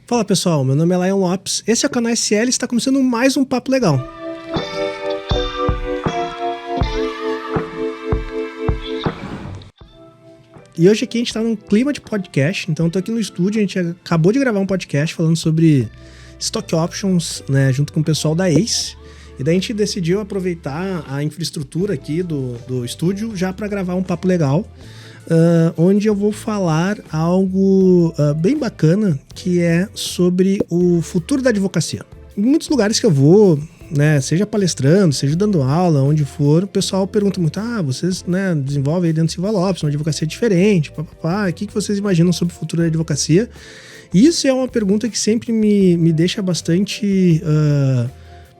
Fala pessoal, meu nome é Lion Lopes, esse é o canal SL e está começando mais um Papo Legal. E hoje aqui a gente está num clima de podcast, então eu tô aqui no estúdio, a gente acabou de gravar um podcast falando sobre Stock Options, né, junto com o pessoal da Ace. E daí a gente decidiu aproveitar a infraestrutura aqui do estúdio já para gravar um Papo Legal, onde eu vou falar algo bem bacana, que é sobre o futuro da advocacia. Em muitos lugares que eu vou, né, seja palestrando, seja dando aula, onde for, o pessoal pergunta muito, vocês, né, desenvolvem aí dentro do Silva Lopes uma advocacia diferente, papapá, o que vocês imaginam sobre o futuro da advocacia? E isso é uma pergunta que sempre me deixa bastante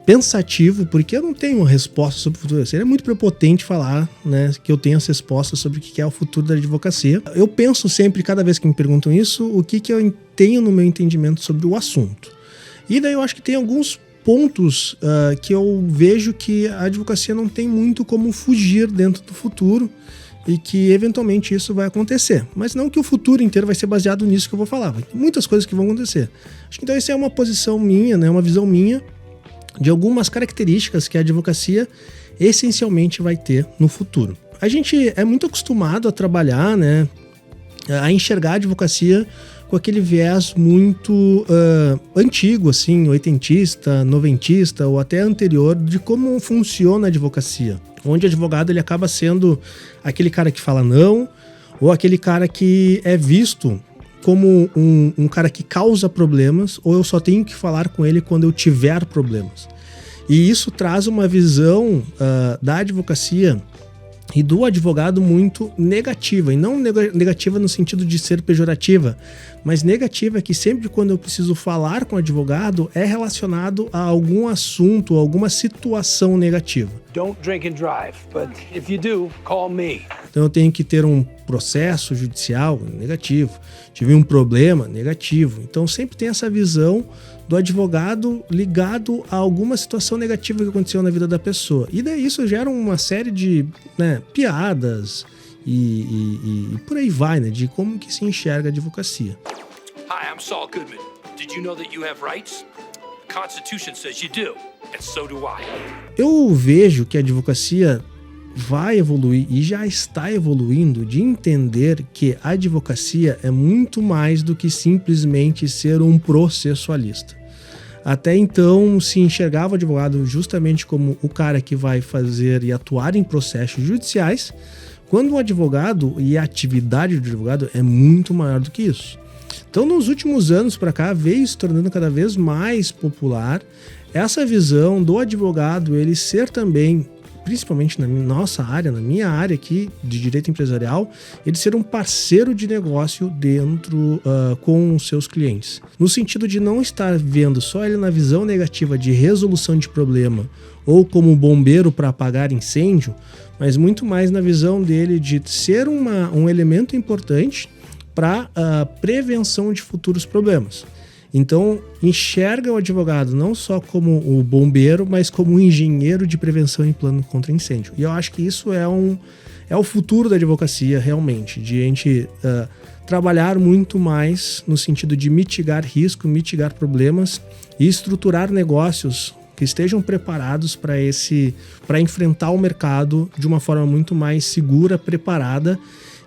pensativo, porque eu não tenho uma resposta sobre o futuro. Seria muito prepotente falar, né, que eu tenho as respostas sobre o que é o futuro da advocacia. Eu penso sempre, cada vez que me perguntam isso, o que eu tenho no meu entendimento sobre o assunto. E daí eu acho que tem alguns pontos que eu vejo que a advocacia não tem muito como fugir dentro do futuro e que eventualmente isso vai acontecer. Mas não que o futuro inteiro vai ser baseado nisso que eu vou falar. Vai ter muitas coisas que vão acontecer. Acho que então essa é uma posição minha, né, uma visão minha de algumas características que a advocacia essencialmente vai ter no futuro. A gente é muito acostumado a trabalhar, né, a enxergar a advocacia com aquele viés muito antigo, assim, oitentista, noventista ou até anterior de como funciona a advocacia. Onde o advogado ele acaba sendo aquele cara que fala não, ou aquele cara que é visto como um cara que causa problemas, ou eu só tenho que falar com ele quando eu tiver problemas. E isso traz uma visão da advocacia e do advogado muito negativa, e não negativa no sentido de ser pejorativa, mas negativa que sempre quando eu preciso falar com o advogado é relacionado a algum assunto, alguma situação negativa. Don't drink and drive, but if you do, call me. Então eu tenho que ter um processo judicial negativo, tive um problema negativo. Então sempre tem essa visão do advogado ligado a alguma situação negativa que aconteceu na vida da pessoa. E daí isso gera uma série de, né, piadas e por aí vai, né, de como que se enxerga a advocacia. Hi, I'm Saul Goodman. Did you know that you have rights? The Constitution says you do, and so do I. Eu vejo que a advocacia vai evoluir e já está evoluindo de entender que a advocacia é muito mais do que simplesmente ser um processualista. Até então se enxergava o advogado justamente como o cara que vai fazer e atuar em processos judiciais, quando o advogado e a atividade do advogado é muito maior do que isso. Então nos últimos anos para cá veio se tornando cada vez mais popular essa visão do advogado ele ser também, principalmente na nossa área, na minha área aqui de direito empresarial, ele ser um parceiro de negócio dentro com os seus clientes. No sentido de não estar vendo só ele na visão negativa de resolução de problema ou como bombeiro para apagar incêndio, mas muito mais na visão dele de ser um elemento importante para a prevenção de futuros problemas. Então, enxerga o advogado não só como o bombeiro, mas como um engenheiro de prevenção em plano contra incêndio. E eu acho que isso é o futuro da advocacia, realmente, de a gente trabalhar muito mais no sentido de mitigar risco, mitigar problemas e estruturar negócios que estejam preparados para enfrentar o mercado de uma forma muito mais segura, preparada,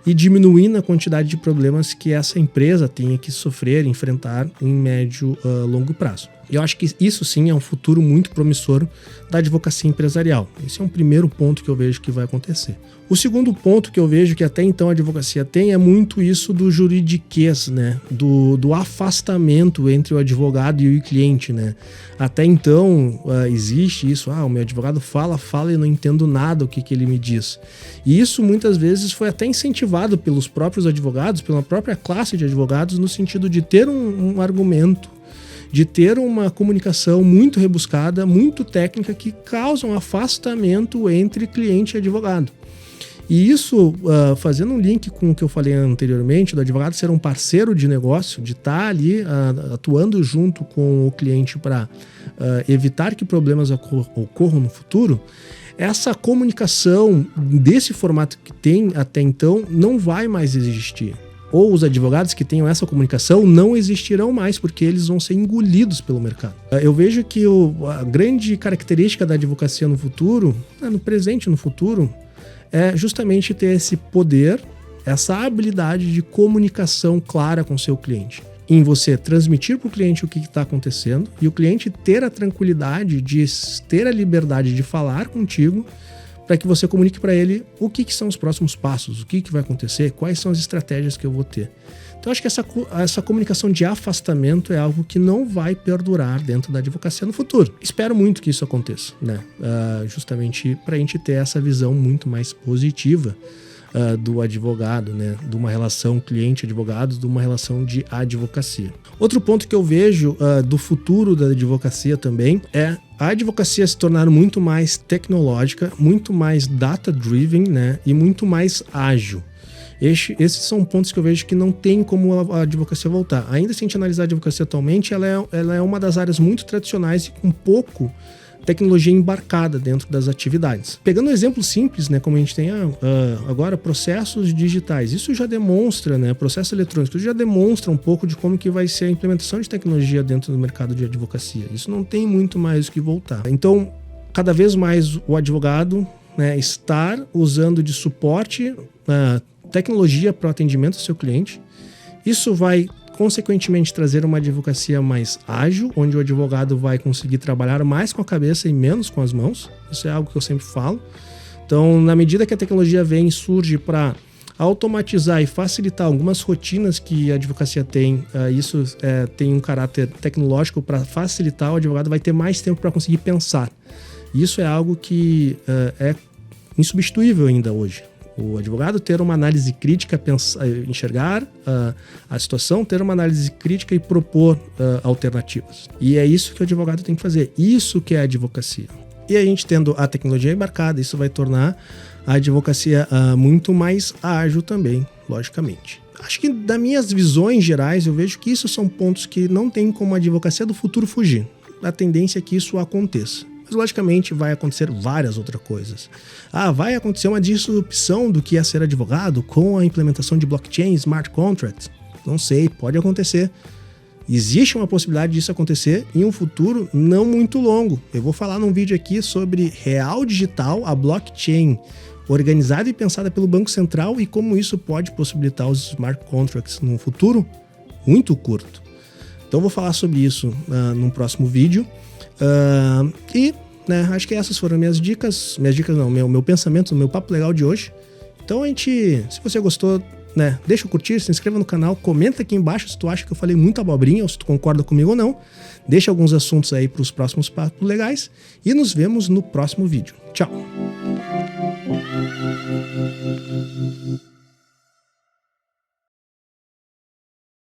e diminuindo a quantidade de problemas que essa empresa tenha que sofrer, enfrentar em médio longo prazo. E eu acho que isso sim é um futuro muito promissor da advocacia empresarial. Esse é um primeiro ponto que eu vejo que vai acontecer. O segundo ponto que eu vejo que até então a advocacia tem é muito isso do juridiquês, né? Do afastamento entre o advogado e o cliente, né? Até então existe isso, o meu advogado fala e eu não entendo nada o que ele me diz. E isso muitas vezes foi até incentivado pelos próprios advogados, pela própria classe de advogados, no sentido de ter um argumento, de ter uma comunicação muito rebuscada, muito técnica, que causa um afastamento entre cliente e advogado. E isso, fazendo um link com o que eu falei anteriormente, do advogado ser um parceiro de negócio, de estar ali atuando junto com o cliente para evitar que problemas ocorram no futuro, essa comunicação desse formato que tem até então não vai mais existir. ou os advogados que tenham essa comunicação não existirão mais, porque eles vão ser engolidos pelo mercado. Eu vejo que a grande característica da advocacia no futuro, no presente e no futuro, é justamente ter esse poder, essa habilidade de comunicação clara com o seu cliente. Em você transmitir para o cliente o que está acontecendo e o cliente ter a tranquilidade de ter a liberdade de falar contigo para que você comunique para ele o que são os próximos passos, o que vai acontecer, quais são as estratégias que eu vou ter. Então, acho que essa comunicação de afastamento é algo que não vai perdurar dentro da advocacia no futuro. Espero muito que isso aconteça, né? Justamente para a gente ter essa visão muito mais positiva do advogado, né? De uma relação cliente-advogado, de uma relação de advocacia. Outro ponto que eu vejo do futuro da advocacia também é a advocacia se tornar muito mais tecnológica, muito mais data-driven, né? E muito mais ágil. Esses são pontos que eu vejo que não tem como a advocacia voltar. Ainda se a gente analisar a advocacia atualmente, ela é uma das áreas muito tradicionais e com pouco tecnologia embarcada dentro das atividades. Pegando um exemplo simples, né, como a gente tem agora processos digitais, isso já demonstra, né, processo eletrônico, já demonstra um pouco de como que vai ser a implementação de tecnologia dentro do mercado de advocacia. Isso não tem muito mais o que voltar. Então, cada vez mais o advogado, né, estar usando de suporte tecnologia para o atendimento do seu cliente, isso vai consequentemente trazer uma advocacia mais ágil, onde o advogado vai conseguir trabalhar mais com a cabeça e menos com as mãos. Isso é algo que eu sempre falo. Então, na medida que a tecnologia vem e surge para automatizar e facilitar algumas rotinas que a advocacia tem, isso tem um caráter tecnológico para facilitar, o advogado vai ter mais tempo para conseguir pensar. Isso é algo que é insubstituível ainda hoje. O advogado ter uma análise crítica, enxergar a situação, ter uma análise crítica e propor alternativas. E é isso que o advogado tem que fazer. Isso que é a advocacia. E a gente tendo a tecnologia embarcada, isso vai tornar a advocacia muito mais ágil também, logicamente. Acho que das minhas visões gerais, eu vejo que isso são pontos que não tem como a advocacia do futuro fugir. A tendência é que isso aconteça. Mas, logicamente, vai acontecer várias outras coisas. Vai acontecer uma disrupção do que é ser advogado com a implementação de blockchain, smart contracts. Não sei, pode acontecer. Existe uma possibilidade disso acontecer em um futuro não muito longo. Eu vou falar num vídeo aqui sobre real digital, a blockchain organizada e pensada pelo Banco Central e como isso pode possibilitar os smart contracts num futuro muito curto. Então, eu vou falar sobre isso num próximo vídeo. Acho que essas foram minhas dicas. Meu pensamento, meu papo legal de hoje. Então se você gostou, né, deixa o curtir, se inscreva no canal, comenta aqui embaixo se tu acha que eu falei muita abobrinha ou se tu concorda comigo ou não. Deixa alguns assuntos aí para os próximos papos legais e nos vemos no próximo vídeo. Tchau!